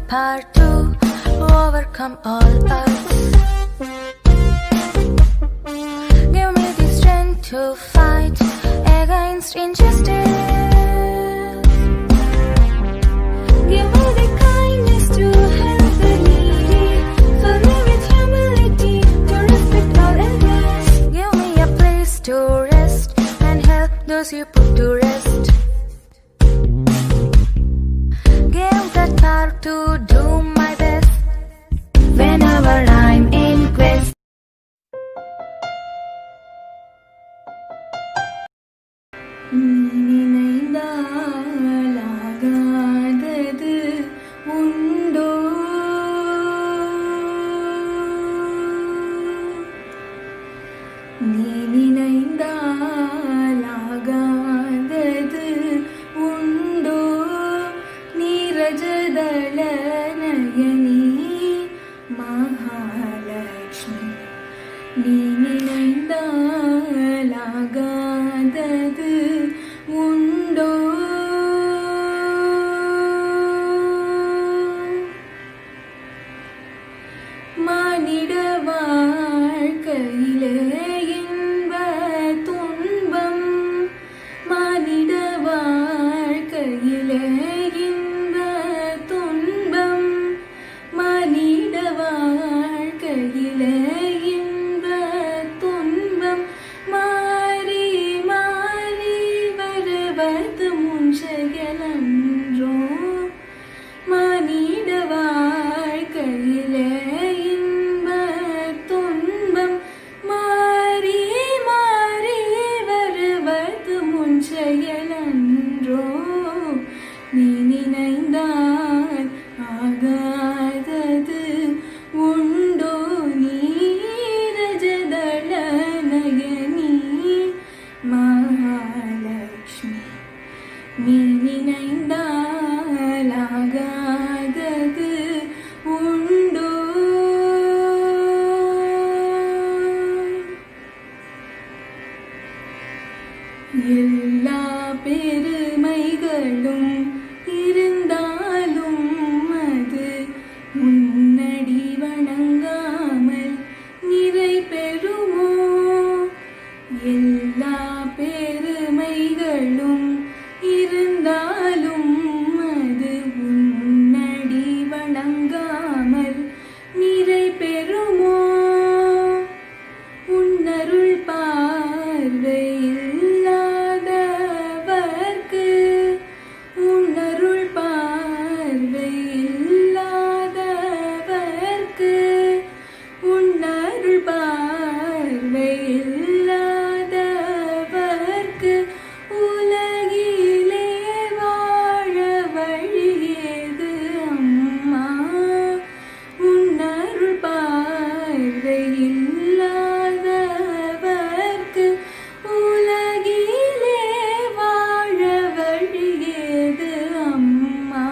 Power to overcome all odds. Give me the strength to fight against injustice. Give me the kindness to help the needy. Fill me with humility to respect all elders. Give me a place to rest and help those you put to rest. Give that power to do my best whenever I'm in quest. நினைந்தாலாகாதது உண்டோ நீ நினைந்தாலாகாதது உண்டோ நீரஜதள நயனி மகாலட்சுமி நீ நினைந்தாலாகாதது உண்டோ மானிட வாழ்க்கையிலே இன்ப துன்பம் மானிட வாழ்க்கையிலே இன்ப துன்பம் மானிட வாழ்க்கையிலே இன்ப துன்பம் மாறி மாறி வருவது முன்செயலன்றோ மானிட வாழ்க்கையிலே இன்ப துன்பம் மாறி மாறி வருவது முன்செயலன்றோ நீ நினைந்தால் ஆகாதது உண்டோ நீரஜதள நயனி மகாலட்சுமி நீ நினைந்தால் ஆகாதது உண்டோ எல்லா பெருமைகளும் இருந்தாலும் அது முன்னடி வணங்காமல் நிறை பெறுமோ எல்லா பெருமைகளும் இருந்தாலும் அது முன்னடி வணங்காமல் நிறை பெறுமோ உன்னருள் பார்வையில்லாதவர்க்கு உன்னருள் பார்வையில்லாதவர்க்கு உன்னருள் பார்வையில்லாதவர்க்கு உலகிலே வாழ வழியேது அம்மா உன்னருள் பார்வையில்லாதவர்க்கு உலகிலே வாழ வழியேது அம்மா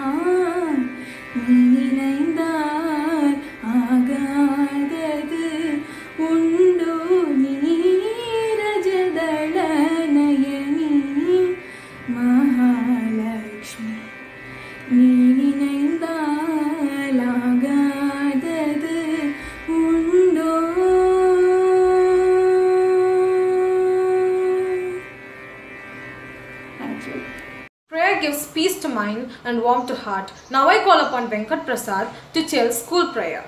நீ நினைந்தால் ஆகாதது உண்டோ நீரஜதள நயனி மகாலட்சுமி நீ நினைந்தால் ஆகாதது உண்டோ Thank you. Prayer gives peace to mind and warmth to heart. Now I call upon Venkat Prasad to tell school prayer.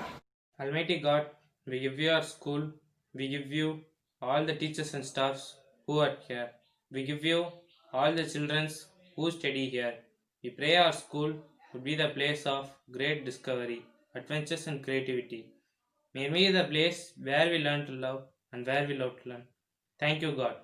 Almighty God, we give you our school, we give you all the teachers and staffs who are here. We give you all the children who study here. We pray our school would be the place of great discovery, adventures and creativity. May we be the place where we learn to love and where we love to learn. Thank you, God.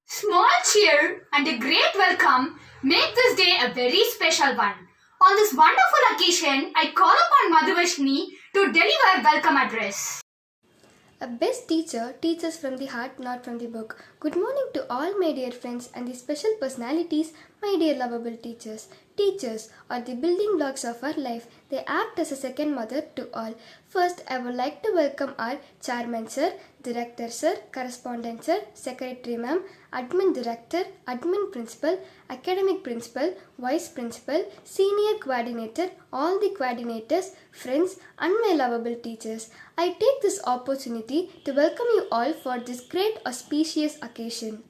Small cheer and a great welcome make this day a very special one. On this wonderful occasion, I call upon Madhuvashni to deliver welcome address. A best teacher teaches from the heart, not from the book. Good morning to all my dear friends and the special personalities, my dear lovable teachers. Teachers are the building blocks of our life. They act as a second mother to all. First, I would like to welcome our Chairman Sir, Director Sir, Correspondent Sir, Secretary Ma'am, Admin Director, Admin Principal, Academic Principal, Vice Principal, Senior Coordinator, all the coordinators, friends and my lovable teachers. I take this opportunity to welcome you all for this great auspicious occasion.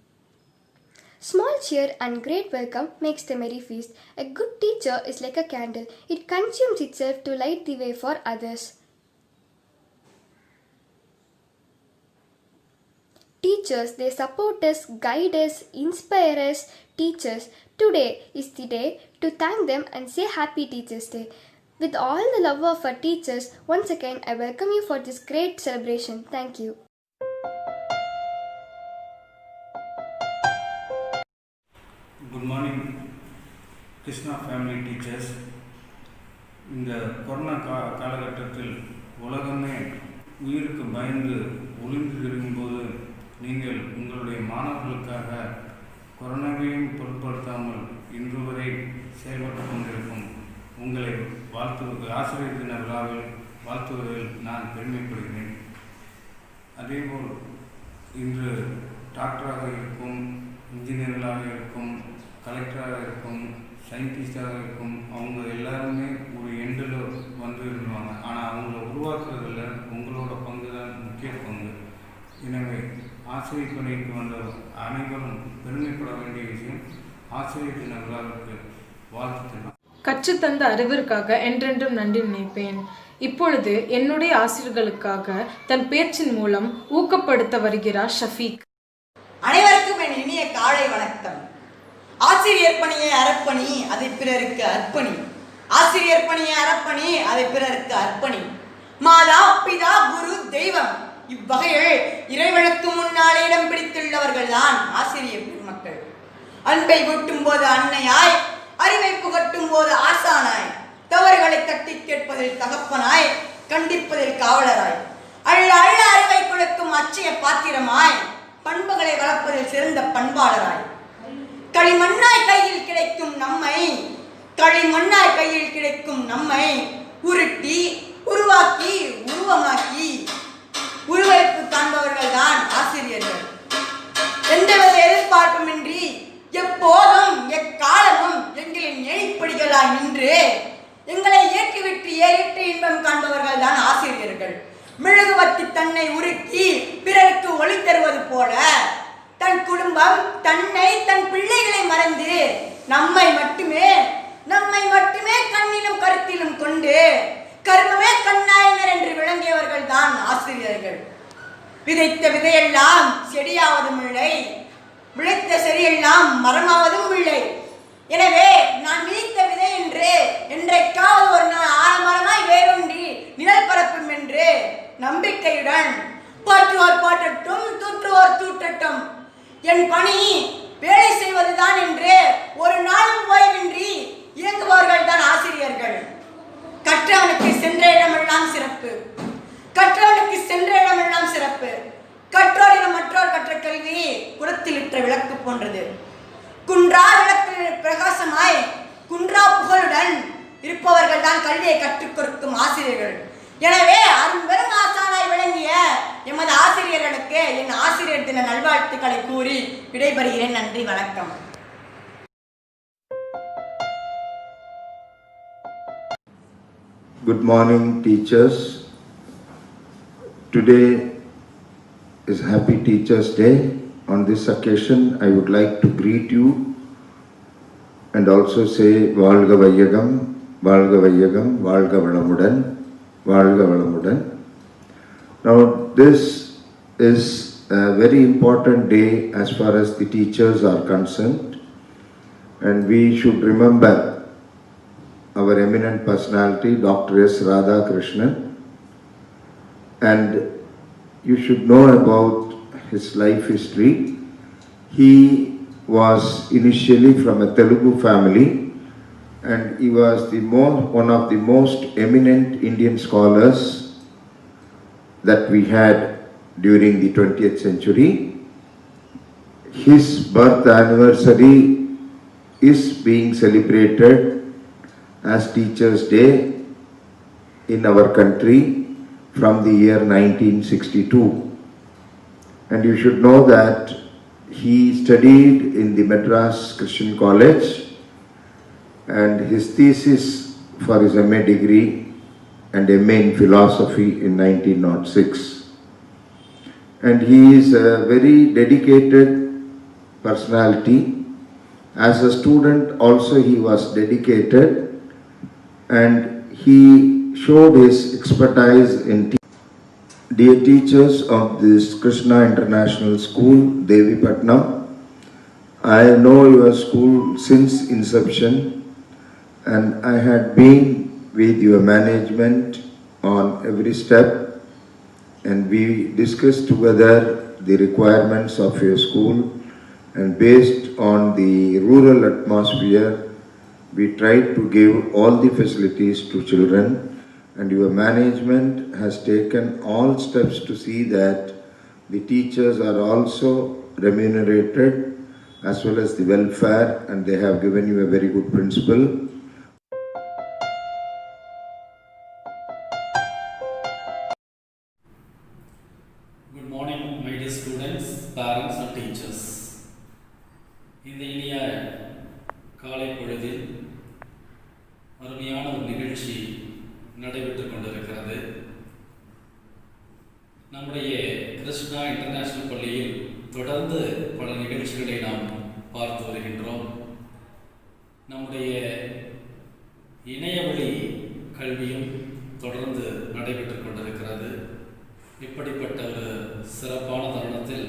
Small cheer and great welcome makes the merry feast. A good teacher is like a candle. It consumes itself to light the way for others. Teachers, they support us, guide us, inspire us. Teachers, today is the day to thank them and say Happy Teachers Day. With all the love of our teachers, once again I welcome you for this great celebration. Thank you. Good morning, Krishna family teachers. இந்த corona காலகட்டத்தில் உலகமே உயிருக்கு பயந்து ஒளிந்து இருக்கும்போது நீங்கள் உங்களுடைய மாணவர்களுக்காக கொரோனாவையும் பொருட்படுத்தாமல் இன்று வரை செயல்பட்டு கொண்டிருக்கும் உங்களை ஆசிரியர் தின விழாவில் வாழ்த்துவதில் நான் பெருமைப்படுகிறேன். அதேபோல் இன்று டாக்டராக இருக்கும், இன்ஜினியர்களாக இருக்கும், கலெக்டராக இருக்கும், சயின்டிஸ்டாக இருக்கும், அவங்க எல்லாருமே ஒரு எண்டில் வந்துடுவாங்க. ஆனால் அவங்கள உருவாக்குறதில் உங்களோட பங்கு தான் முக்கிய பங்கு. எனவே ஆசிரியர் பணிக்கு வந்த அனைவரும் பெருமைப்பட வேண்டிய விஷயம். ஆசிரியர் தின விழாவிற்கு வாழ்த்துக்கள். கற்றுத்தந்த அறிவிற்காக என்றென்றும் நன்றி நினைப்பேன். இப்பொழுது என்னுடைய ஆசிரியர்களுக்காக தன் பேச்சின் மூலம் ஊக்கப்படுத்த வருகிறார் ஷஃபீக். அனைவருக்கும் என் இனிய காலை வணக்கம். ஆசிரியர் பணியை அறப்பணி, அதை பிறருக்கு அர்ப்பணி. ஆசிரியர் பணியை அறப்பணி, அதை பிறருக்கு அர்ப்பணி. மாதா பிதா குரு தெய்வம், இவ்வகையில் இறைவனுக்கு முன்னாலே இடம் பிடித்துள்ளவர்கள் தான் ஆசிரியர் பெருமக்கள். அன்பை ஊட்டும் போது அன்னையாய், அறிவை புகட்டும் போது ஆசானாய், தவறுகளை தட்டி கேட்பதில் தகப்பனாய், கண்டிப்பதில் காவலராய், அள்ள அள்ள அறிவை கொடுக்கும் அச்சய பாத்திரமாய், பண்புகளை வளர்ப்பதில் சிறந்த பண்பாளராய், களிமண்ணாய் கையில் கிடைக்கும் நம்மை, களிமண்ணாய் கையில் கிடைக்கும் நம்மை உருட்டி உருவாக்கி உருவமாக்கி உருவமைப்பு காண்பவர்கள் தான் ஆசிரியர்கள். எந்தவித எதிர்பார்ப்புமின்றி எப்போதும் எக்காலமும் எங்களின் ஏணிப்படிகளாய் நின்று எங்களை ஏற்றிவிட்டு ஏறிட்டு இன்பம் காண்பவர்கள் தான் ஆசிரியர்கள். மெழுகுவர்த்தி தன்னை உருக்கி பிறருக்கு ஒளி தருவது போல தன் குடும்பம், தன்னை, தன் பிள்ளைகளை மறந்து நம்மை மட்டுமே கண்ணிலும் கருத்திலும் கொண்டு கர்மமே கண்ணாயினர் என்று விளங்கியவர்கள் தான் ஆசிரியர்கள். விதைத்த விதையெல்லாம் செடியாவதும் இல்லை, விளைத்த செடியெல்லாம் மரமாவதும் இல்லை. எனவே நான் விதைத்த விதை என்று என்றைக்காவது ஒரு நாள் ஆழமரமாய் வேரூன்றி நிழல் பரப்பும் என்று நம்பிக்கையுடன் பாற்றுவோர் பாட்டட்டும், தூற்றுவோர் தூற்றட்டும், என் பணி வேலை செய்வதுதான் என்று ஒரு நாளும் ஓய்வின்றி இயங்குபவர்கள் தான் ஆசிரியர்கள். கற்றவனுக்கு சென்ற இடமெல்லாம் சிறப்பு, கற்றவனுக்கு சென்ற இடமெல்லாம் சிறப்பு. கற்றோரிடம் மற்றோர் கற்ற கல்வி குடத்தில் இட்ட விளக்கு போன்றது. குன்றா விளக்கு பிரகாசமாய் குன்றா புகழுடன் இருப்பவர்கள் தான் கல்வியை கற்றுக் கொடுக்கும் ஆசிரியர்கள். எனவே அரும்பெரும் ஆசானாய் விளங்கிய எமது ஆசிரியர்களுக்கு என் ஆசிரியர் தின நல்வாழ்த்துக்களை கூறி விடைபெறுகிறேன். நன்றி, வணக்கம். Good morning, teachers. Today is Happy Teachers Day. On this occasion, I would like to greet you and also say Valga Vaiyagam, Valga Vaiyagam, Valga Valamudan, Valga Valamudan. Now, this is a very important day as far as the teachers are concerned, and we should remember our eminent personality, Dr. S. Radhakrishnan, and you should know about his life history. He was initially from a Telugu family, and he was one of the most eminent Indian scholars that we had during the 20th century. His birth anniversary is being celebrated as Teachers' Day in our country from the year 1962. And you should know that he studied in the Madras Christian College, and his thesis for his MA degree and MA in philosophy in 1906. And he is a very dedicated personality. As a student also he was dedicated, and he showed his expertise in teaching. Dear teachers of this Krishna International School, Devi Patna, I know your school since inception, and I had been with your management on every step, and we discussed together the requirements of your school, and based on the rural atmosphere, we tried to give all the facilities to children. And your management has taken all steps to see that the teachers are also remunerated as well as the welfare, and they have given you a very good principle. Good morning, my dear students, parents and teachers. இந்த இனிய காலை பொழுதில் அருமையான ஒரு நிகழ்ச்சி நடைபெற்றுக் கொண்டிருக்கிறது. நம்முடைய கிருஷ்ணா இன்டர்நேஷனல் பள்ளியில் தொடர்ந்து பல நிகழ்ச்சிகளை நாம் பார்த்து வருகின்றோம். நம்முடைய இணையவழி கல்வியும் தொடர்ந்து நடைபெற்றுக் கொண்டிருக்கிறது. இப்படிப்பட்ட ஒரு சிறப்பான தருணத்தில்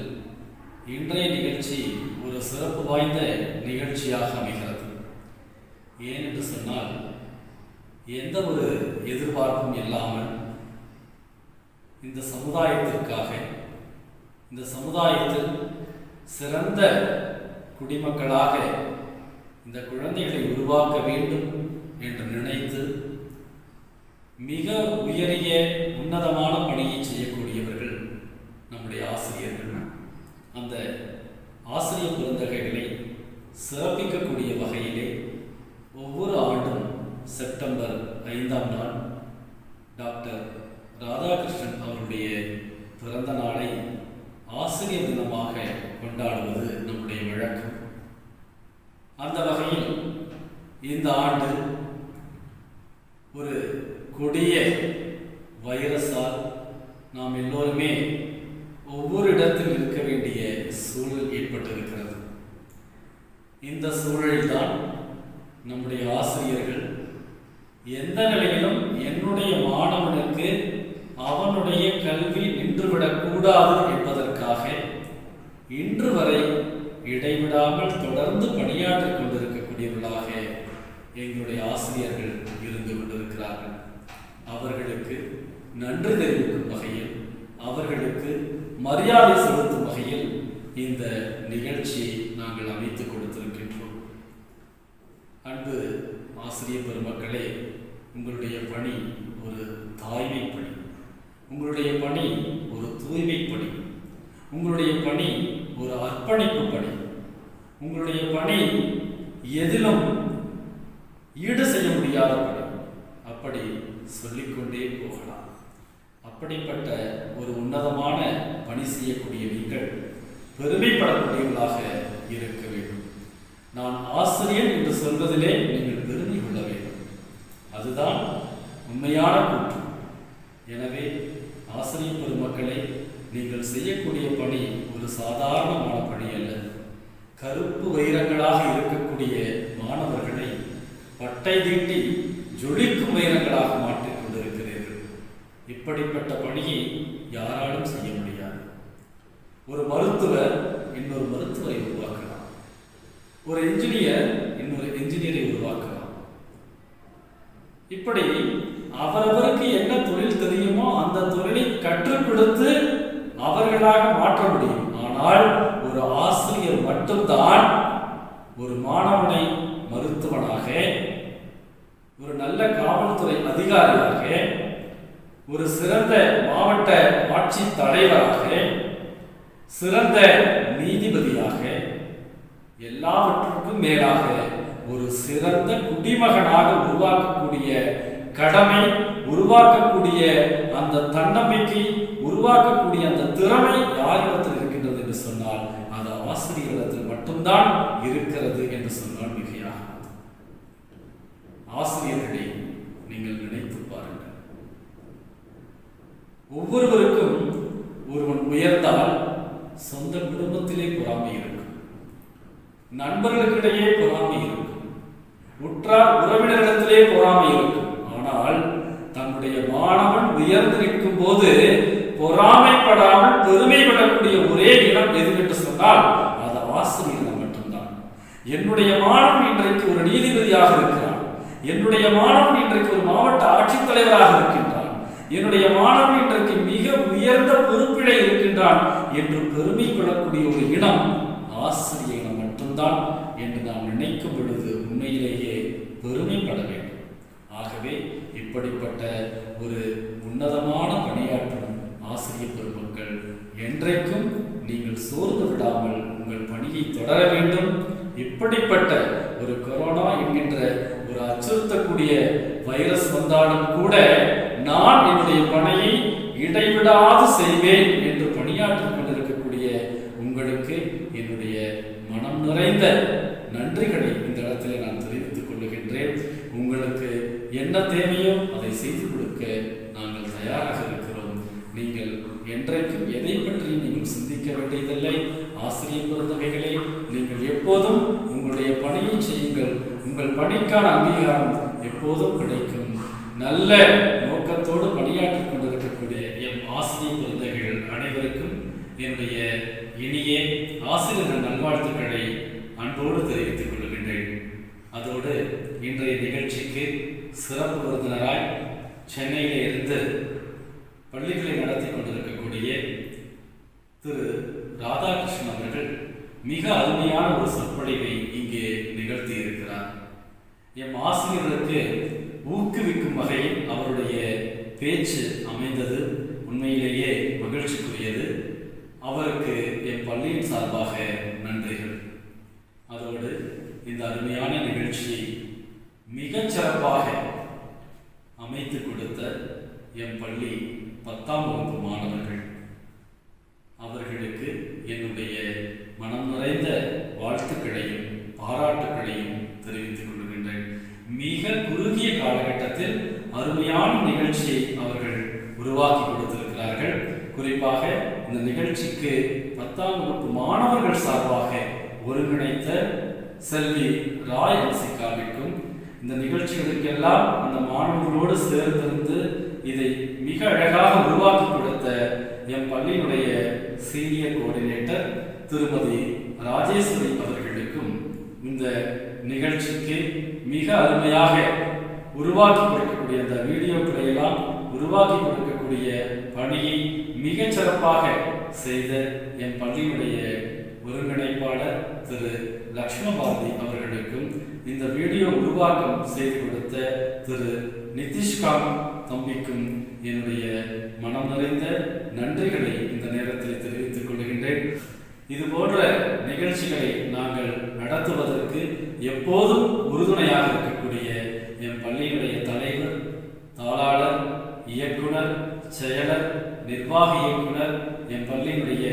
இன்றைய நிகழ்ச்சி ஒரு சிறப்பு வாய்ந்த நிகழ்ச்சியாக அமைகிறது. ஏனென்று சொன்னால், எந்த ஒரு எதிர்பார்ப்பும் இல்லாமல் இந்த சமுதாயத்திற்காக, இந்த சமுதாயத்தில் சிறந்த குடிமக்களாக இந்த குழந்தைகளை உருவாக்க வேண்டும் என்று நினைத்து மிக உயரிய உன்னதமான பணியை செய்யக்கூடியவர்கள் நம்முடைய ஆசிரியர்கள். அந்த ஆசிரியர் பெருந்தகைகளை சிறப்பிக்கக்கூடிய வகையிலே ஒவ்வொரு ஆண்டும் செப்டம்பர் 5ஆம் நாள் டாக்டர் ராதாகிருஷ்ணன் அவருடைய பிறந்த நாளை ஆசிரியர் தினமாக கொண்டாடுவது நம்முடைய வழக்கம். அந்த வகையில் இந்த ஆண்டு ஒரு கொடிய வைரஸால் நாம் எல்லோருமே ஒவ்வொரு இடத்தில் இருக்க வேண்டிய சூழல் ஏற்பட்டிருக்கிறது. இந்த சூழலில்தான் நம்முடைய ஆசிரியர்கள் எந்த நிலையிலும் என்னுடைய மாணவனுக்கு அவனுடைய கல்வி நின்றுவிடக்கூடாது என்பதற்காக இன்று வரை இடைவிடாமல் தொடர்ந்து பணியாற்றிக் கொண்டிருக்கக்கூடியவர்களாக எங்களுடைய ஆசிரியர்கள் இருந்து கொண்டிருக்கிறார்கள். அவர்களுக்கு நன்றி தெரிவிக்கும் வகையில், அவர்களுக்கு மரியாதை செலுத்தும் வகையில் இந்த நிகழ்ச்சியை நாங்கள் அமைத்துக் கொடுத்திருக்கின்றோம். அன்பு ஆசிரியர் பெருமக்களே, உங்களுடைய பணி ஒரு தாய்மை பணி, உங்களுடைய பணி ஒரு தூய்மை பணி, உங்களுடைய பணி ஒரு அர்ப்பணிப்பு பணி, உங்களுடைய பணி எதிலும் ஈடு செய்ய முடியாத பணி. அப்படி சொல்லிக்கொண்டே போகலாம். அப்படிப்பட்ட ஒரு உன்னதமான பணி செய்யக்கூடிய நீங்கள் பெருமைப்படக்கூடியவர்களாக இருக்க வேண்டும். நான் ஆசிரியர் என்று சொல்வதிலே நீங்கள் பெருமை கொள்ள வேண்டும். அதுதான் உண்மையான கூற்று. எனவே ஆசிரியர் பெருமக்களை, நீங்கள் செய்யக்கூடிய பணி ஒரு சாதாரணமான பணி அல்ல. கருப்பு வைரங்களாக இருக்கக்கூடிய மாணவர்களை பட்டை தீட்டி ஜொலிக்கும் வைரங்களாக மாற்றிக் கொண்டிருக்கிறீர்கள். இப்படிப்பட்ட பணியை யாராலும் செய்ய முடியாது. ஒரு மருத்துவர் இன்னொரு மருத்துவரை உருவாக்கலாம், ஒரு என்ஜினியர் இன்னொரு என்ஜினியரை உருவாக்கலாம். இப்படி அவரவருக்கு என்ன தொழில் தெரியுமோ அந்த தொழிலை கற்றுக் கொடுத்து அவர்களாக மாற்ற முடியும். ஆனால் ஒரு ஆசிரியர் மட்டும்தான் ஒரு மாணவனை மருத்துவனாக, ஒரு நல்ல காவல்துறை அதிகாரியாக, ஒரு சிறந்த மாவட்ட ஆட்சித் தலைவராக, சிறந்த நீதிபதியாக, எல்லாவற்றுக்கும் மேலாக ஒரு சிறந்த குடிமகனாக உருவாக்கக்கூடிய கடமை, உருவாக்கக்கூடிய அந்த தன்னம்பிக்கை, உருவாக்கக்கூடிய அந்த திறமை யாரிடத்தில் இருக்கின்றது என்று சொன்னால் அது ஆசிரியரிடத்தில் மட்டும்தான் இருக்கிறது என்று சொன்னால் மிகையாக. ஆசிரியர்களை நீங்கள் நினைத்து பாருங்கள். ஒவ்வொருவருக்கும் ஒருவன் உயர்ந்தால் சொந்த குடும்பத்திலே பொறாமை இருக்கும், நண்பர்களுக்கிடையே பொறாமை இருக்கும், உற்றார் உறவினரிடத்திலே பொறாமை இருக்கும். ஆனால் தன்னுடைய மாணவன் உயர்ந்து நிற்கும் போது பொறாமைப்படாமல் பெருமைப்படக்கூடிய ஒரே இடம் எது என்று சொன்னால் அது ஆசிரியர் மட்டும்தான். என்னுடைய மாணவன் இன்றைக்கு ஒரு நீதிபதியாக இருக்கிறான், என்னுடைய மாணவன் இன்றைக்கு ஒரு மாவட்ட ஆட்சித்தலைவராக இருக்கின்றான், என்னுடைய மாணவன் இன்றைக்கு மிக உயர்ந்த பொறுப்பிலே இருக்கின்றான் என்று பெருமை கொள்ளக்கூடிய ஒரு இடம் ஆசிரியர் மட்டும்தான் என்று நாம் நினைக்கும் பொழுது உண்மையிலேயே பெருமைப்பட வேண்டும். ஆகவே இப்படிப்பட்ட ஒரு உன்னதமான பணியாற்றும் ஆசிரியர் பெருமக்கள், என்றைக்கும் நீங்கள் சோர்ந்து விடாமல் உங்கள் பணியை தொடர வேண்டும். இப்படிப்பட்ட ஒரு கொரோனா என்கின்ற ஒரு அச்சுறுத்தக்கூடிய வைரஸ் வந்தாலும் கூட நான் என்னுடைய பணியை இடைவிடாது செய்வேன் என்று பணியாற்றிக் கொண்டிருக்கக்கூடிய உங்களுக்கு என்னுடைய மனம் நிறைந்த நன்றிகளை இந்த இடத்துல நான் தெரிவித்துக் கொள்ளுகின்றேன். உங்களுக்கு என்ன தேவையோ அதை செய்து கொடுக்க நாங்கள் தயாராக இருக்கிறோம். நீங்கள் என்றைக்கும் எதை பற்றி நீங்கள் சிந்திக்க வேண்டியதில்லை. ஆசிரியர் பெருந்தகைகளே, நீங்கள் எப்போதும் உங்களுடைய பணியை செய்யுங்கள். உங்கள் பணிக்கான அங்கீகாரம் எப்போதும் கிடைக்கும். நல்ல நோக்கத்தோடு பணியாற்றிக் கொண்டிருக்கக்கூடிய எம் ஆசிரியர் பெருந்தகைகள் அனைவருக்கும் என்னுடைய இனிய ஆசிரியர் நல்வாழ்த்துக்களை அன்போடு தெரிவித்துக் கொள்கின்றேன். அதோடு இன்றைய நிகழ்ச்சிக்கு சிறப்பு விருந்தினராய் சென்னையிலே இருந்து பள்ளிகளை நடத்தி கொண்டிருக்கக்கூடிய திரு ராதாகிருஷ்ணன் அவர்கள் மிக அருமையான ஒரு சொற்பொழிவை இங்கே நிகழ்த்தி இருக்கிறார். எம் ஆசிரியர்களுக்கு ஊக்குவிக்கும் வகையில் அவருடைய பேச்சு அமைந்தது உண்மையிலேயே மகிழ்ச்சிக்குரியது. அவருக்கு என் பள்ளியின் சார்பாக நன்றிகள். அதோடு இந்த அருமையான நிகழ்ச்சியை மிகச் சிறப்பாக அமைத்து கொடுத்த என் பள்ளி 10ஆம் வகுப்பு மாணவர்கள், அவர்களுக்கு என்னுடைய மனம் நிறைந்த வாழ்த்துக்களையும் பாராட்டுக்களையும் தெரிவித்துக் கொள்கின்றேன். மிக குறுகிய காலகட்டத்தில் அருமையான நிகழ்ச்சியை அவர்கள் உருவாக்கி கொடுத்திருக்கிறார்கள். குறிப்பாக இந்த நிகழ்ச்சிக்கு 10ஆம் வகுப்பு மாணவர்கள் சார்பாக ஒருங்கிணைத்த செல்வி ராய் ஹன்சிகாவிற்கும், இந்த நிகழ்ச்சிகளுக்கெல்லாம் அந்த மாணவர்களோடு சேர்ந்திருந்து இதை மிக அழகாக உருவாக்கி கொடுத்த எம் பள்ளியினுடைய சீனியர் கோஆர்டினேட்டர் திருமதி ராஜேஸ்வரி அவர்களுக்கும், இந்த நிகழ்ச்சிக்கு மிக அருமையாக உருவாக்கி கொடுக்கக்கூடிய அந்த வீடியோக்களை எல்லாம் உருவாக்கி கொடுக்கக்கூடிய பணியை மிகச் சிறப்பாக செய்த என் பள்ளியினுடைய ஒருங்கிணைப்பாளர் திரு லக்ஷ்மபாரதி அவர்களுக்கும், இந்த வீடியோ உருவாக்கம் செய்து கொடுத்த திரு நிதிஷ்காந்த் தம்பிக்கும் என்னுடைய மனம் நிறைந்த நன்றிகளை இந்த நேரத்தில் தெரிவித்துக் கொள்கின்றேன். இது போன்ற நிகழ்ச்சிகளை நாங்கள் நடத்துவதற்கு எப்போதும் உறுதுணையாக இருக்கக்கூடிய என் பள்ளியினுடைய தலைவர், தாளாளர், இயக்குனர், செயலர், நிர்வாக இயக்குனர், என் பள்ளியினுடைய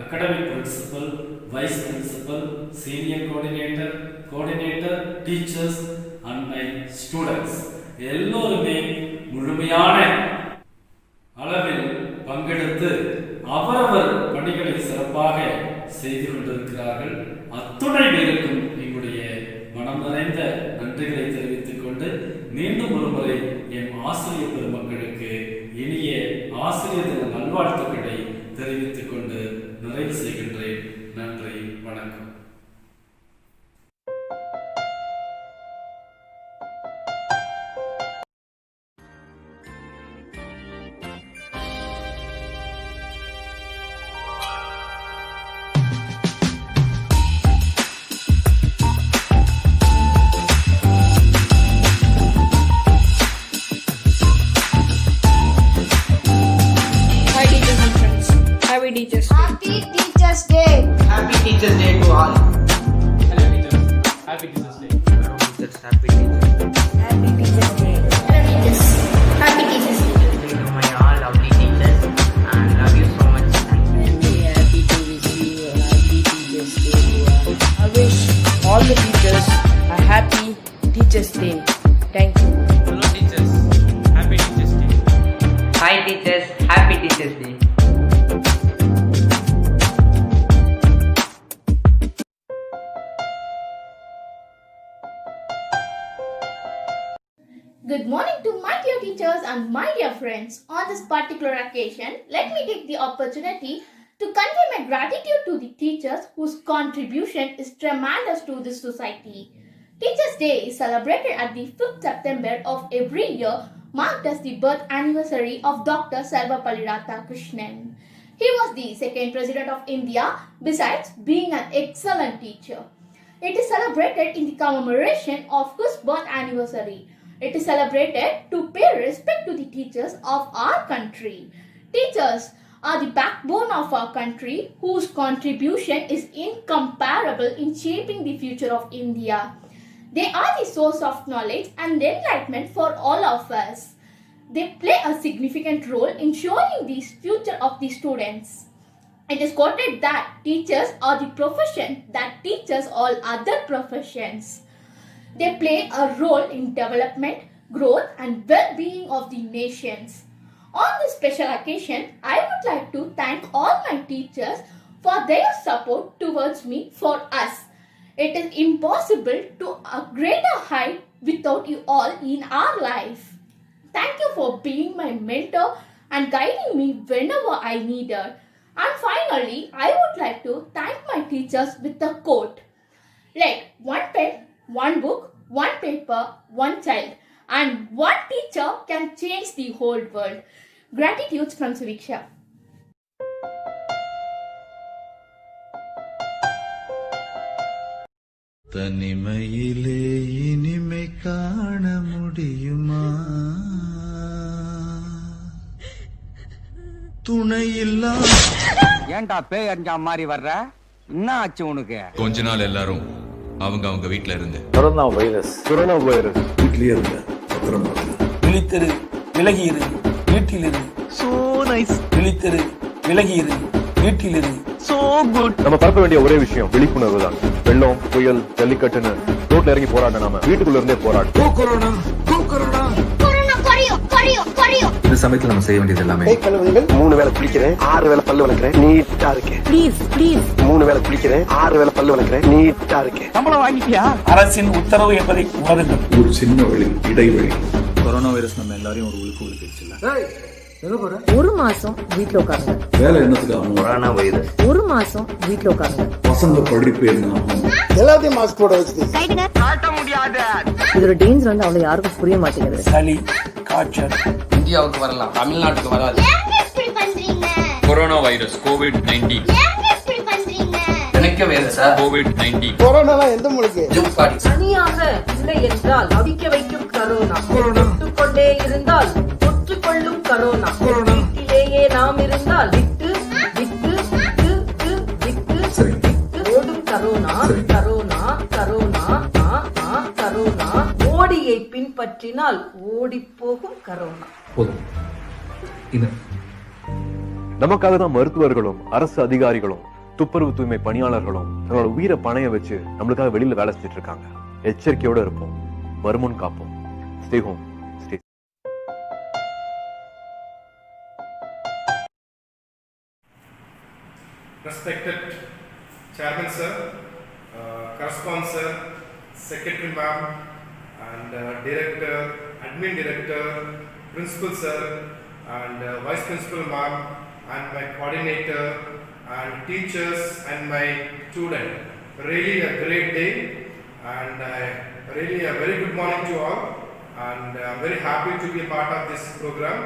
academic principal, vice principal, senior coordinator, teachers and my students எல்லோருமே முழுமையான அளவில் பங்கெடுத்து அவரவர் பணிகளை சிறப்பாக செய்து கொண்டிருக்கிறார்கள். அத்துணை பேருக்கும் எங்களுடைய மனம் நிறைந்த நன்றிகளை தெரிவித்துக் கொண்டு மீண்டும் ஒருமுறை என் ஆசிரியர் பெருமக்களுக்கு இனிய ஆசிரியர் தின நல்வாழ்த்துக்களை தெரிவித்துக் கொண்டு நிறைவு செய்கின்றேன். நன்றி, வணக்கம். Teachers Day to all. Hello teachers. Happy Teachers Day. Hello teachers, happy teachers. Happy Teachers Day. Hello teachers. Happy Teachers Day. To my all lovely teachers and love you so much. Very happy to wish you a happy Teachers Day to all. I wish all the teachers a happy Teachers Day. Thank you. Hello teachers. Happy Teachers Day. Hi teachers, happy Teachers Day. Good morning to my dear teachers and my dear friends. On this particular occasion, let me take the opportunity to convey my gratitude to the teachers whose contribution is tremendous to this society. Teachers' Day is celebrated at the 5th September of every year, marked as the birth anniversary of Dr. Sarvepalli Radhakrishnan. He was the second President of India, besides being an excellent teacher. It is celebrated in the commemoration of his birth anniversary. It is celebrated to pay respect to the teachers of our country. Teachers are the backbone of our country, whose contribution is incomparable in shaping the future of India. They are the source of knowledge and enlightenment for all of us. They play a significant role in showing the future of the students. It is quoted that teachers are the profession that teaches all other professions. They play a role in development, growth and well-being of the nations. On this special occasion, I would like to thank all my teachers for their support towards me for us. It is impossible to a greater height without you all in our life. Thank you for being my mentor and guiding me whenever I needed. And finally, I would like to thank my teachers with a quote. Like one pen, one book, one paper, one child, and one teacher can change the whole world. Gratitude from Suviksha. தனிமையிலே இனிமை காண முடியுமா துணையில்லா ஏன்டா பேய் அறிஞ்சா மாதிரி வர்ற என்ன ஆச்சு உனக்கு கொஞ்ச நாள் எல்லாரும் அவங்க வீட்ல இருந்து கொரோனா வைரஸ் வீட்லயே இருந்த பத்திரமா விழித்திரு விலகி இரு வீட்டில் இரு சோ நைஸ் விழித்திரு விலகி இரு வீட்டில் இரு சோ குட் நம்ம பரப்ப வேண்டிய ஒரே விஷயம் விழிப்புணர்வு தான் வெள்ளம் புயல் ஜல்லிக்கட்டுன்னு ரோட்ல இறங்கி போராட நாம வீட்டுக்குள்ள இருந்தே போராடு கோ கொரோனா இந்த சமயத்துல நம்ம செய்ய வேண்டியது எல்லாமே 3 வேளை குளிக்கிறேன் 6 வேளை பல்லு விளக்குறேன் நீட்டா இருக்கேன் ப்ளீஸ் 3 வேளை குளிக்கிறேன் 6 வேளை பல்லு விளக்குறேன் நீட்டா இருக்கேன் சம்பளம் வாங்கிட்டியா அரசின் உத்தரவு என்பதை உணருங்கள் ஒரு சின்ன வழி இடைவெளி கொரோனா வைரஸ் நம்ம எல்லாரையும் ஒரு உழுக்கு உழுக்கிடுச்சுல்ல ஒரு மாசம் வீட்ல உட்காருங்க. வேலை என்னத்துக்கு ஆகும் கொரோனா வைரஸ் ஒரு மாசம் வீட்ல உட்காருங்க. பசங்க படிப்பு என்ன ஆகும் எல்லாத்தையும் மாஸ்க் போட வச்சுட்டு காட்ட முடியாது இதோட டேஞ்சர் வந்து அவ்வளவு யாருக்கும் புரிய மாட்டேங்குது. சளி காய்ச்சல் இந்தியாவுக்கு வரலாம், தமிழ்நாட்டுக்கு வராது. கொரோனா வைரஸ் COVID-19 எனக்கு வேறு சார் COVID-19 கொரோனா எந்த முழுக்கு தனியாக இல்லை என்றால் அவிக்க வைக்கும் கரோனா. கொண்டே இருந்தால் கொள்ளும் கரோனா. வீட்டிலேயே நாம் இருந்தால் விட்டு விட்டு விட்டு விட்டு விட்டு ஓடும் கரோனா. கரோனா கரோனா கரோனா ஓடியை பின்பற்றினால் ஓடி போகும் கரோனா. நமக்காக தான் மருத்துவர்களும் அரசு அதிகாரிகளும் துப்புரவு தூய்மை பணியாளர்களும் தங்களோட உயிரை பணைய வச்சு நம்மளுக்காக வெளியில வேலை செஞ்சுட்டு இருக்காங்க. எச்சரிக்கையோட இருப்போம், வருமுன் காப்போம். Stay home. Respected Chairman Sir, Correspondent Sir, Secretary Ma'am, and Director, Admin Director, Principal Sir, and Vice Principal Ma'am, and my Coordinator, and teachers, and my student. Really a great day, and really a very good morning to all, and I'm very happy to be a part of this program,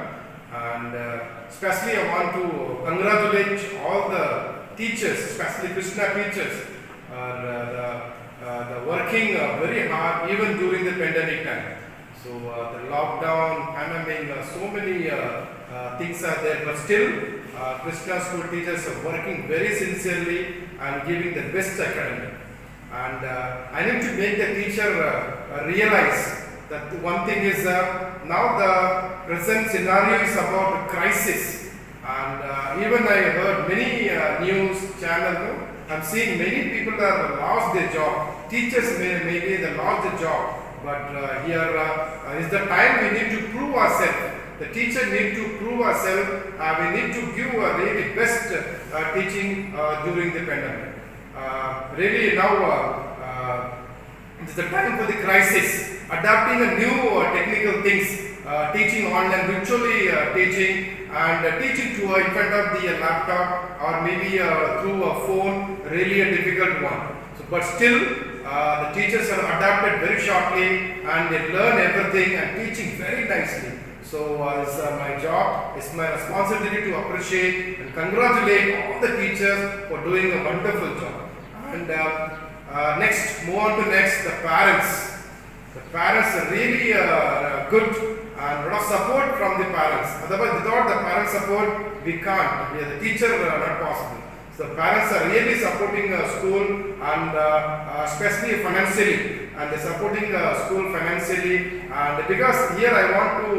and especially I want to congratulate all the teachers, especially Krishna teachers, the working very hard even during the pandemic time. So the lockdown, pandemic, so many things are there, but still Krishna school teachers are working very sincerely and giving the best academy. And I need to make the teacher realize that one thing is now the present scenario is about crisis. And even I heard many news channels, I'm seeing many people have lost their job. Teachers maybe they lost their job. But here is the time we need to prove ourselves. The teacher need to prove ourselves. We need to give a really best teaching during the pandemic. Really now it is the time for the crisis. Adapting a new technical things, teaching online, virtually teaching, and teaching to in front of the laptop or maybe through a phone, really a difficult one. So, but still, the teachers are adapted very shortly and they learn everything and teaching very nicely. So, it's my job, it's my responsibility to appreciate and congratulate all the teachers for doing a wonderful job. And next, move on to next, the parents. The parents are really good and a lot of support from the parents. Otherwise, without the parent support, we can't. The teacher not possible. So the parents are really supporting school and especially financially. And they're supporting school financially. And because here I want to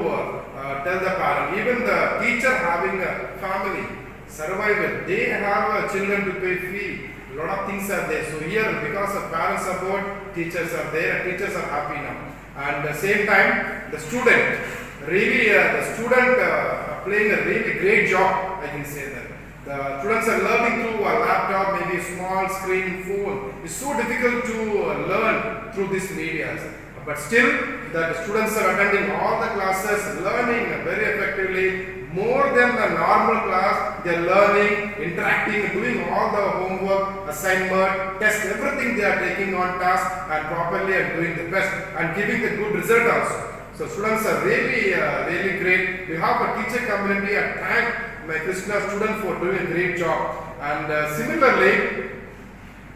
tell the parent, even the teacher having a family, survival, they have children to pay fee. A lot of things are there. So here, because of parent support, teachers are there and teachers are happy now. And at the same time, the student, really the student playing a really great job, I can say that. The students are learning through a laptop, maybe a small screen phone. It's so difficult to learn through these medias. But still, the students are attending all the classes, learning very effectively. More than the normal class, they are learning, interacting, doing all the homework, assignment, test, everything they are taking on task and properly and doing the best and giving the good result also. So students are really, really great. We have a teacher community. I thank my Krishna student for doing a great job. And similarly,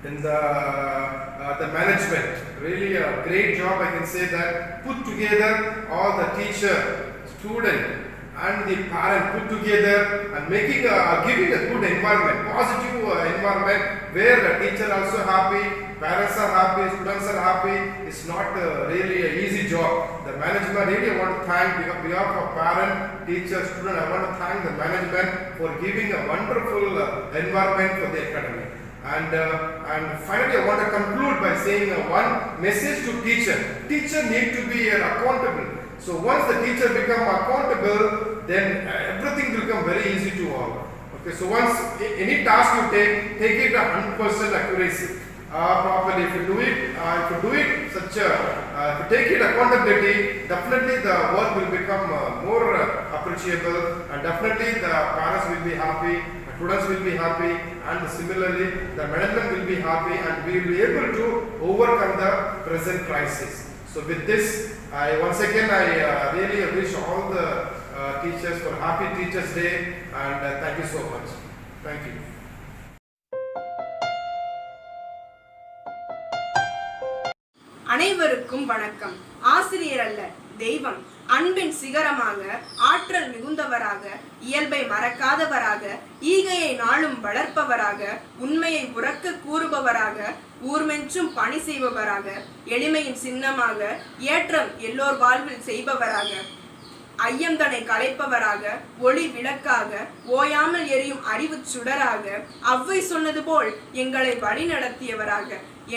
in the management, really a great job. I can say that put together all the teacher, student, and the parent put together and making giving a good environment, positive environment where the teacher also happy, parents are happy, students are happy. It's not really an easy job. The management really want to thank behalf of parent, teacher, student. I want to thank the management for giving a wonderful environment for the academy. And finally, I want to conclude by saying one message to teacher. Teacher need to be accountable. So once the teacher become accountable, then everything will become very easy to all. Okay, so once any task you take it 100% accuracy properly. If you do it, if you take it accountability, definitely the work will become more appreciable, and definitely the parents will be happy, the students will be happy, and similarly the management will be happy, and we will be able to overcome the present crisis. So with this, once again I really wish all the teachers for Happy Teachers Day, and thank you so much. Thank you. அனைவருக்கும் வணக்கம். ஆசிரியர் அல்ல, தெய்வம். அன்பின் சிகரமாக, ஆற்றல் மிகுந்தவராக, இயல்பை மறக்காதவராக, ஈகையை நாளும் வளர்ப்பவராக, உண்மையை உரக்க கூறுபவராக, ஊர்மென்றும் பணி செய்பவராக, எளிமையின் சின்னமாக, ஏற்றம் எல்லோர் வாழ்வில் செய்பவராக, ஐயந்தனை களைப்பவராக, ஒளி விளக்காக, ஓயாமல் எரியும் அறிவு சுடராக, அவ்வை சொன்னது போல் எங்களை வழி நடத்தியவராக,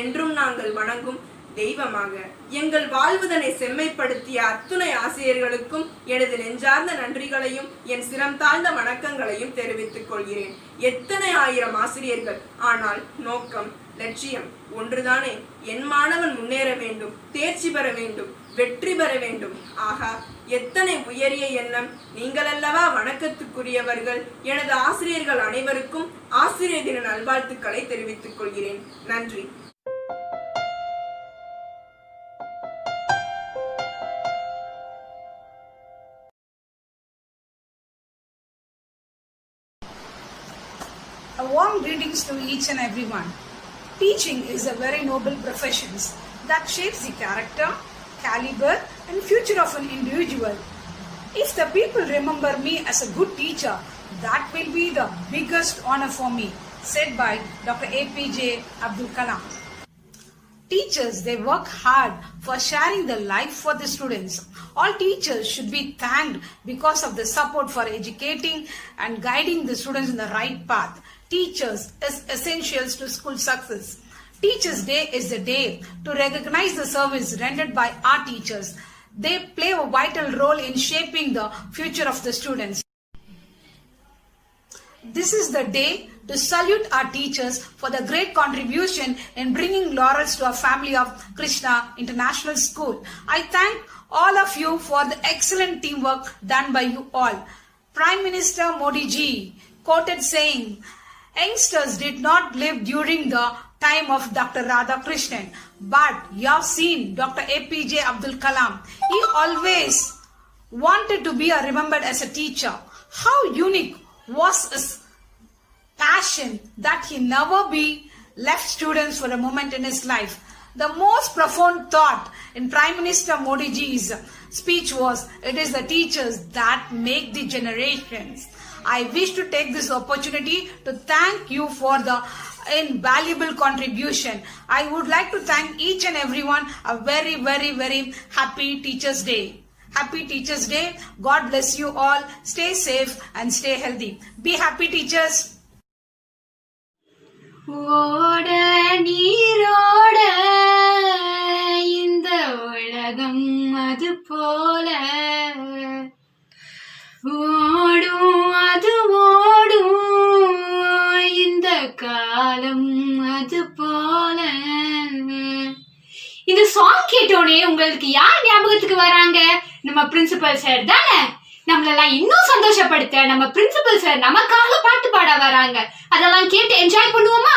என்றும் நாங்கள் வணங்கும் தெய்வமாக, எங்கள் வாழ்வுதனை செம்மைப்படுத்திய அத்துணை ஆசிரியர்களுக்கும் எனது நெஞ்சார்ந்த நன்றிகளையும் என் சிரம் தாழ்ந்த வணக்கங்களையும் தெரிவித்துக் கொள்கிறேன். எத்தனை ஆயிரம் ஆசிரியர்கள், ஆனால் நோக்கம், லட்சியம் ஒன்றுதானே. என் மாணவன் முன்னேற வேண்டும், தேர்ச்சி பெற வேண்டும், வெற்றி பெற வேண்டும். ஆகா, எத்தனை உயரிய எண்ணம்! நீங்கள் அல்லவா வணக்கத்துக்குரியவர்கள். எனது ஆசிரியர்கள் அனைவருக்கும் ஆசிரியர் தின நல்வாழ்த்துக்களை தெரிவித்துக் கொள்கிறேன். நன்றி. A warm greetings to each and everyone. Teaching is a very noble profession that shapes the character, caliber and future of an individual. If the people remember me as a good teacher, that will be the biggest honor for me, said by Dr. APJ Abdul Kalam. Teachers, they work hard for sharing their life for the students. All teachers should be thanked because of the support for educating and guiding the students in the right path. Teachers is essentials to school success. Teachers' Day is the day to recognize the service rendered by our teachers. They play a vital role in shaping the future of the students. This is the day to salute our teachers for the great contribution in bringing laurels to our family of Krishna International School. I thank all of you for the excellent teamwork done by you all. Prime Minister Modi ji quoted saying, youngsters did not live during the time of Dr. Radhakrishnan, but you have seen Dr. APJ Abdul Kalam. He always wanted to be remembered as a teacher. How unique was his passion that he never be left students for a moment in his life. The most profound thought in Prime Minister Modi ji's speech was, it is the teachers that make the generations. I wish to take this opportunity to thank you for the invaluable contribution. I would like to thank each and everyone. A very, very, very happy Teachers' Day. Happy Teachers' Day. God bless you all. Stay safe and stay healthy. Be happy, teachers. ஓட நீரோட இந்த உலகம் அது போல ஓடும் அது ஓடும் இந்த காலம் அது போல. இந்த சாங் கேட்டோனே உங்களுக்கு யார் ஞாபகத்துக்கு வராங்க? நம்ம பிரின்சிபல் சார் தானே. நம்மளெல்லாம் இன்னும் சந்தோஷப்படுத்த நம்ம பிரின்சிபல் சார் நமக்காக பாட்டு பாட வராங்க. அதெல்லாம் கேட்டு என்ஜாய் பண்ணுவோமா?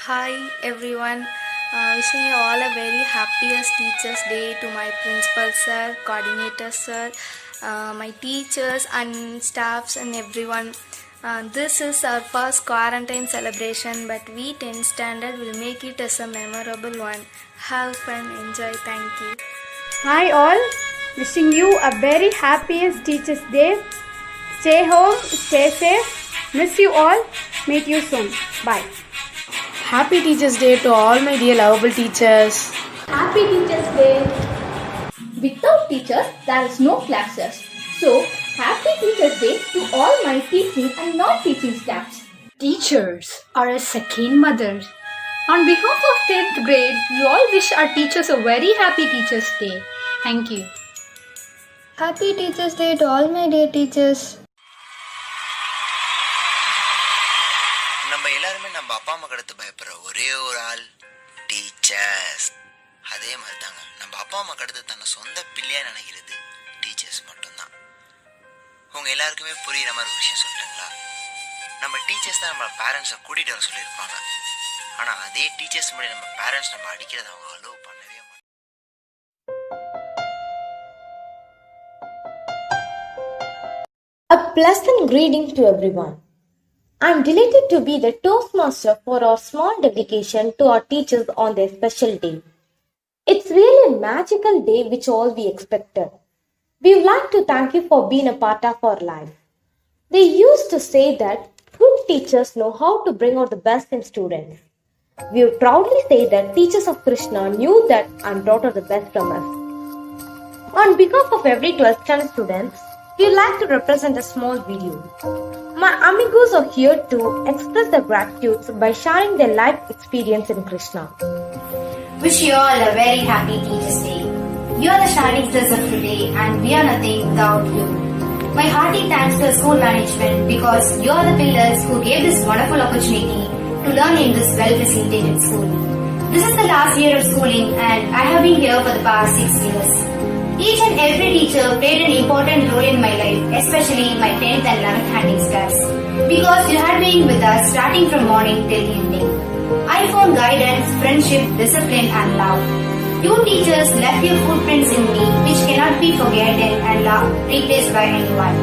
Hi everyone, wishing you all a very happiest Teachers Day to my principal sir, coordinator sir, my teachers and staffs and everyone. This is our first quarantine celebration, but we 10th standard will make it as a memorable one. Have fun, enjoy, thank you. Hi all, wishing you a very happiest Teachers Day. Stay home, stay safe, miss you all, meet you soon. Bye. Happy Teachers Day to all my dear lovable teachers. Happy Teachers Day. Without teachers, there is no classes. So, happy Teachers Day to all my teaching and non-teaching staffs. Teachers are a second mother. On behalf of 10th grade, we all wish our teachers a very happy Teachers Day. Thank you. Happy Teachers Day to all my dear teachers. நம்ம எல்லாருமே நம்ம அப்பா அம்மா கடத்து பயப்படுற ஒரே ஒரு ஆள் டீச்சர்ஸ். அதே மாதிரி தாங்க நம்ம அப்பா அம்மா கடத்து தன்னை சொந்த பிள்ளையா நினைக்கிறது டீச்சர்ஸ் மட்டும்தான். உங்க எல்லாருக்குமே புரியுற மாதிரி ஒரு விஷயம் சொல்லிட்டுங்களா? நம்ம டீச்சர்ஸ் தான் நம்ம பேரண்ட்ஸை கூட்டிகிட்டு வர சொல்லியிருப்பாங்க. ஆனால் அதே டீச்சர்ஸ் முன்னாடி நம்ம பேரண்ட்ஸ் நம்ம அடிக்கிறத அவங்க அலோவ் பண்ணவே மாட்டாங்க. A pleasant greeting to everyone. I am delighted to be the Toastmaster for our small dedication to our teachers on their special day. It's really a magical day which all we expected. We would like to thank you for being a part of our life. They used to say that good teachers know how to bring out the best in students. We would proudly say that teachers of Krishna knew that and brought out the best from us. On behalf of every 12th standard students, we would like to represent a small video. My amigos are here to express their gratitude by sharing their life experience in Krishna. Wish you all a very happy Teachers Day. You are the shining stars of today and we are nothing without you. My hearty thanks to the school management because you are the pillars who gave this wonderful opportunity to learn in this well-facilitated school. This is the last year of schooling and I have been here for the past 6 years. Each and every teacher played an important role in my life, especially my 10th and 11th handing staffs, because you had been with us starting from morning till evening. I found guidance, friendship, discipline and love. You teachers left your footprints in me which cannot be forgotten and replaced by anyone.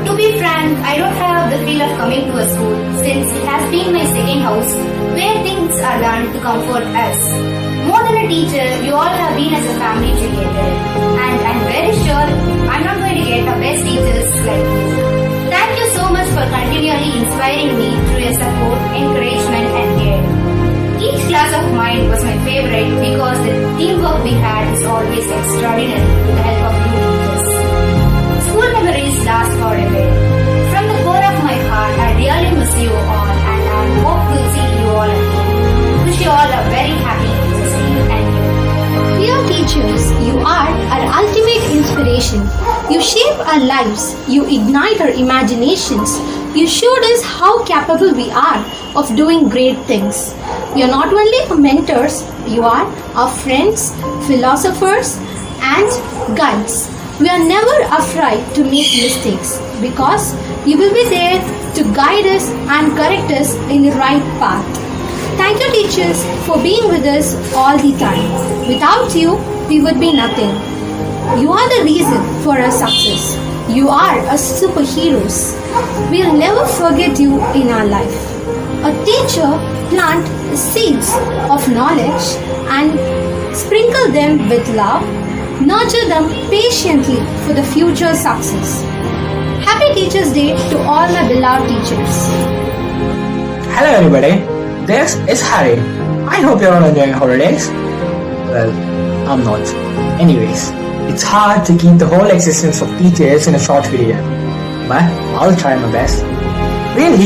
To be frank, I don't have the feel of coming to a school since it has been my second house where things are done to comfort us. More than a teacher, you all have been as a family together. And I'm very sure I'm not going to get the best teachers like you. Thank you so much for continually inspiring me through your support, encouragement and care. Each class of mine was my favorite because the teamwork we had is always extraordinary with the help of you teachers. School memories last forever. From the core of my heart, I really miss you all and I hope to see you all again. Wish you all a very happy Teachers Day. Thank you. Dear teachers, you are our ultimate inspiration. You shape our lives. You ignite our imaginations. You showed us how capable we are of doing great things. You are not only our mentors, you are our friends, philosophers, and guides. We are never afraid to make mistakes because you will be there to guide us and correct us in the right path. Thank you, teachers, for being with us all the time. Without you, we would be nothing. You are the reason for our success. You are our superheroes. We'll never forget you in our life. A teacher plant seeds of knowledge and sprinkle them with love. Nurture them patiently for the future success. Happy Teachers' Day to all my beloved teachers. Hello everybody, this is Harry. I hope you're all enjoying holidays. Well, I'm not. Anyways, it's hard to keep the whole existence of teachers in a short video, but I'll try my best. Real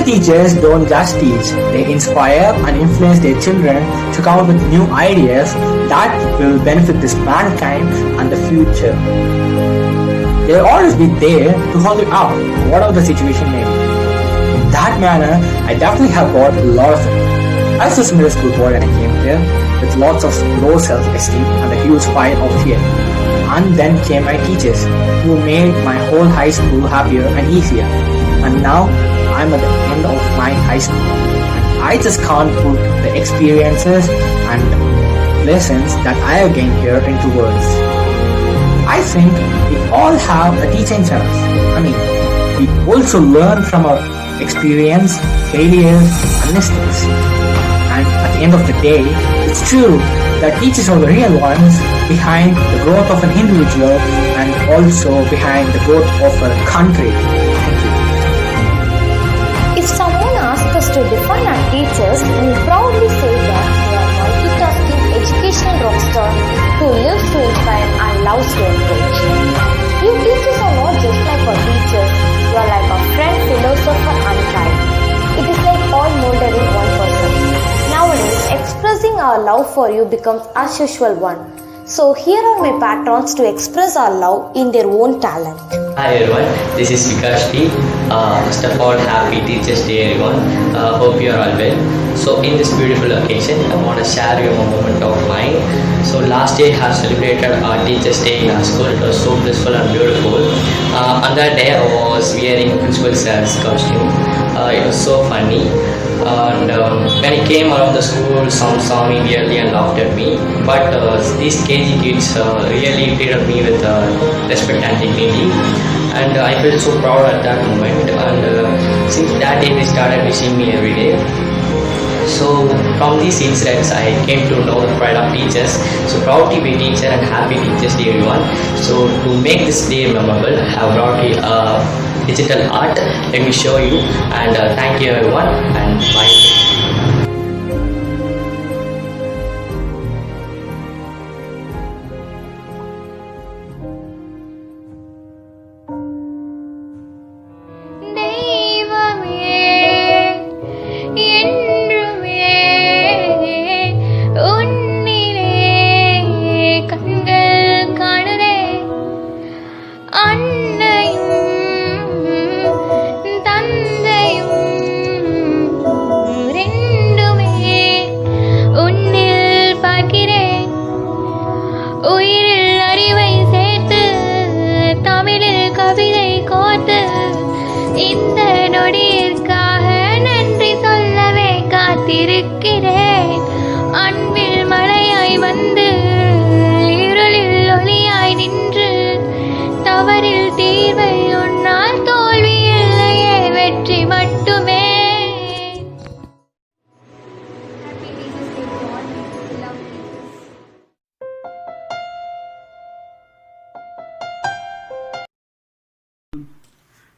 teachers don't just teach, they inspire and influence their children to come up with new ideas that will benefit this mankind and the future. They'll always be there to hold you up, whatever the situation may be. In that manner, I definitely have got a lot of it. I was a middle school boy when I came here, with lots of low self-esteem and a huge pile of fear. And then came my teachers, who made my whole high school happier and easier. And now, I'm at the end of my high school. And I just can't put the experiences and lessons that I have gained here into words. I think we all have a teacher inside us. We also learn from our experience, failures, and mistakes. And at the end of the day, it's true that teachers are the real ones behind the growth of an individual and also behind the growth of a country. Thank you. If someone asks us to define our teachers, we proudly say that they are multitasking educational rockstar who lives to inspire and loves to encourage. You teachers are not just like our teachers, you are like our friend, philosopher and guide. It is like all molded in one person. Nowadays, expressing our love for you becomes as usual one. So here are my patrons to express our love in their own talent. Hi everyone, this is Vikash P. First of all, happy Teachers Day everyone. Hope you are all well. So in this beautiful occasion, I want to share you a moment of mine. So last day I have celebrated our Teachers Day in our school. It was so blissful and beautiful. On that day I was wearing Principal Sir's costume. It was so funny. And when I came around the school, some saw me weirdly and laughed at me. But these KG kids really treated me with respect and dignity. And I felt so proud at that moment. And since that day, they started wishing me every day. So from these incidents, I came to know the pride of teachers. So proud to be a teacher and happy Teachers Day everyone. So to make this day memorable, I have brought you digital art. Let me show you. And thank you everyone and bye.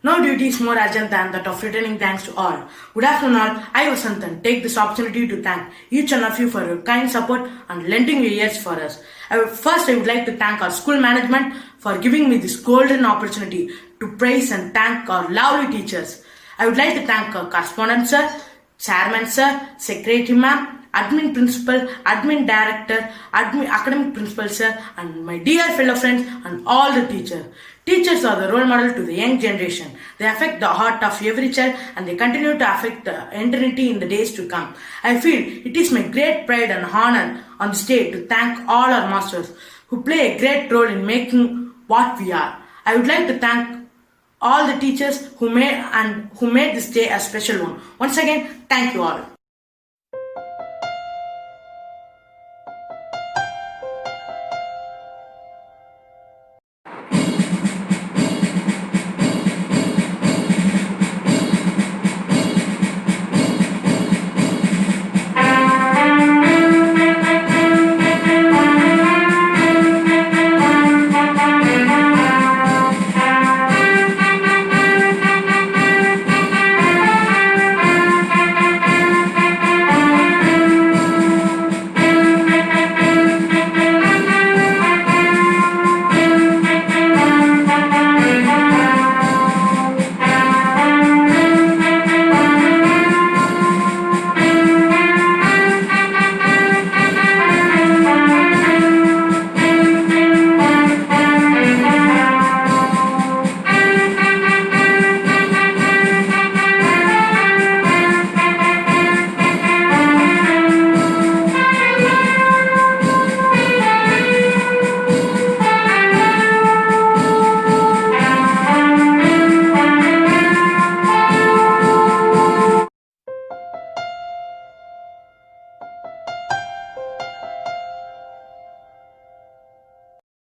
No duty is more urgent than that of returning thanks to all. Good afternoon all. I, Vasantan, take this opportunity to thank each one of you for your kind support and lending your ears for us. First, I would like to thank our school management for giving me this golden opportunity to praise and thank our lovely teachers. I would like to thank our correspondent sir, chairman sir, secretary ma'am, admin principal, admin director, admin academic principal sir, and my dear fellow friends and all the teachers. Teachers are the role model to the young generation. They affect the heart of every child and they continue to affect the eternity in the days to come. I feel it is my great pride and honor on this day to thank all our masters who play a great role in making what we are. I would like to thank all the teachers who made this day a special one. Once again, thank you all.